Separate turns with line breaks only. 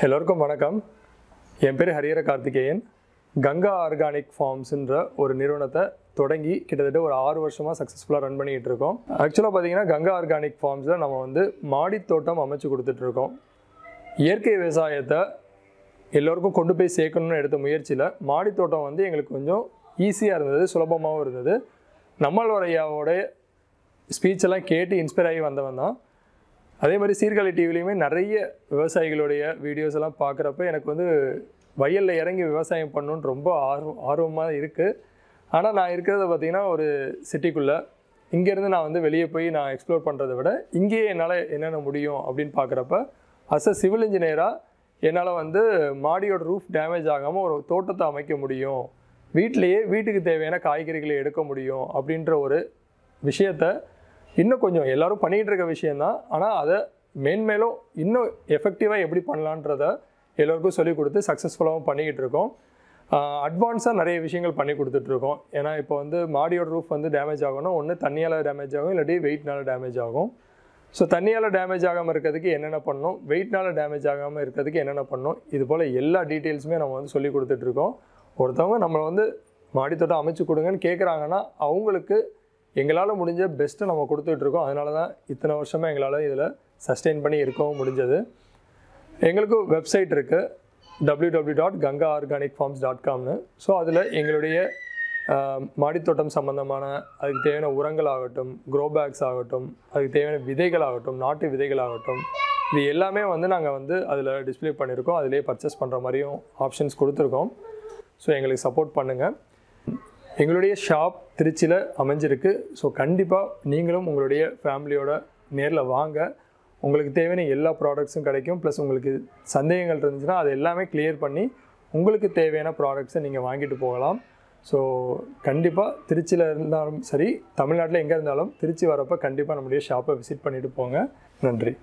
எல்லோருக்கும் வணக்கம். என் பேர் ஹரியர கார்த்திகேயன். கங்கா ஆர்கானிக் ஃபார்ம்ஸ்ன்ற ஒரு நிறுவனத்தை தொடங்கி கிட்டத்தட்ட ஒரு 6 வருஷமாக சக்ஸஸ்ஃபுல்லாக ரன் பண்ணிகிட்டு இருக்கோம். ஆக்சுவலாக பார்த்தீங்கன்னா கங்கா ஆர்கானிக் ஃபார்ம்ஸில் நம்ம வந்து மாடித்தோட்டம் அமைச்சு கொடுத்துட்ருக்கோம். இயற்கை விவசாயத்தை எல்லோருக்கும் கொண்டு போய் சேர்க்கணும்னு எடுத்த முயற்சியில் மாடித்தோட்டம் வந்து எங்களுக்கு கொஞ்சம் ஈஸியாக இருந்தது, சுலபமாகவும் இருந்தது. நம்மளோடைய ஸ்பீச்செல்லாம் கேட்டு இன்ஸ்பயர் ஆகி வந்தவன் தான். அதே மாதிரி சீர்காழி டிவிலையுமே நிறைய விவசாயிகளுடைய வீடியோஸ் எல்லாம் பார்க்குறப்ப எனக்கு வந்து வயலில் இறங்கி விவசாயம் பண்ணணுன்னு ரொம்ப ஆர்வமாக இருக்குது. ஆனால் நான் இருக்கிறத பார்த்திங்கன்னா ஒரு சிட்டிக்குள்ளே, இங்கேருந்து நான் வந்து வெளியே போய் நான் எக்ஸ்ப்ளோர் பண்ணுறதை விட இங்கேயே என்னால் என்னென்ன முடியும் அப்படின்னு பார்க்குறப்ப அஸ் அ சிவில் இன்ஜினியராக என்னால் வந்து மாடியோட ரூஃப் டேமேஜ் ஆகாமல் ஒரு தோட்டத்தை அமைக்க முடியும், வீட்டுக்கு தேவையான காய்கறிகளை எடுக்க முடியும் அப்படின்ற ஒரு விஷயத்தை இன்னும் கொஞ்சம் எல்லோரும் பண்ணிகிட்டு இருக்க விஷயந்தான். ஆனால் அதை மேன்மேலும் இன்னும் எஃபெக்டிவாக எப்படி பண்ணலான்றத எல்லோருக்கும் சொல்லிக் கொடுத்து சக்ஸஸ்ஃபுல்லாகவும் பண்ணிக்கிட்டு இருக்கோம். அட்வான்ஸாக நிறைய விஷயங்கள் பண்ணி கொடுத்துட்ருக்கோம். ஏன்னா இப்போ வந்து மாடியோட ரூஃப் வந்து டேமேஜ் ஆகணும், ஒன்று தண்ணியால் டேமேஜ் ஆகும், இல்லாட்டி வெயிட்னால் டேமேஜ் ஆகும். ஸோ தண்ணியால் டேமேஜ் ஆகாமல் இருக்கிறதுக்கு என்னென்ன பண்ணணும், வெயிட்னால் டேமேஜ் ஆகாமல் இருக்கிறதுக்கு என்னென்ன பண்ணணும், இது போல் எல்லா டீட்டெயில்ஸுமே நம்ம வந்து சொல்லி கொடுத்துட்ருக்கோம். ஒருத்தவங்க நம்மளை வந்து மாடித்தோட்டம் அமைச்சு கொடுங்கன்னு கேட்குறாங்கன்னா அவங்களுக்கு எங்களால் முடிஞ்ச பெஸ்ட்டை நம்ம கொடுத்துட்ருக்கோம். அதனால தான் இத்தனை வருஷமாக எங்களால் இதில் சஸ்டெயின் பண்ணி இருக்கவும் முடிஞ்சது. எங்களுக்கு வெப்சைட் இருக்குது, www.gangaorganicfarms.comனு. ஸோ அதில் எங்களுடைய மாடித்தோட்டம் சம்மந்தமான அதுக்கு தேவையான உரங்கள் ஆகட்டும், க்ரோ பேக்ஸ் ஆகட்டும், அதுக்கு தேவையான விதைகள் ஆகட்டும், நாட்டு விதைகள் ஆகட்டும், இது எல்லாமே வந்து நாங்கள் வந்து அதில் டிஸ்பிளே பண்ணியிருக்கோம். அதிலே பர்ச்சேஸ் பண்ணுற மாதிரியும் ஆப்ஷன்ஸ் கொடுத்துருக்கோம். ஸோ எங்களுக்கு சப்போர்ட் பண்ணுங்கள். எங்களுடைய ஷாப் திருச்சியில் அமைஞ்சிருக்கு. ஸோ கண்டிப்பாக நீங்களும் உங்களுடைய ஃபேமிலியோட நேரில் வாங்க. உங்களுக்கு தேவையான எல்லா ப்ராடக்ட்ஸும் கிடைக்கும். ப்ளஸ் உங்களுக்கு சந்தேகங்கள் இருந்துச்சுன்னா அது எல்லாமே கிளியர் பண்ணி உங்களுக்கு தேவையான ப்ராடக்ட்ஸை நீங்கள் வாங்கிட்டு போகலாம். ஸோ கண்டிப்பாக திருச்சியில் இருந்தாலும் சரி, தமிழ்நாட்டில் எங்கே இருந்தாலும் திருச்சி வரப்போ கண்டிப்பாக நம்முடைய ஷாப்பை விசிட் பண்ணிவிட்டு போங்க. நன்றி.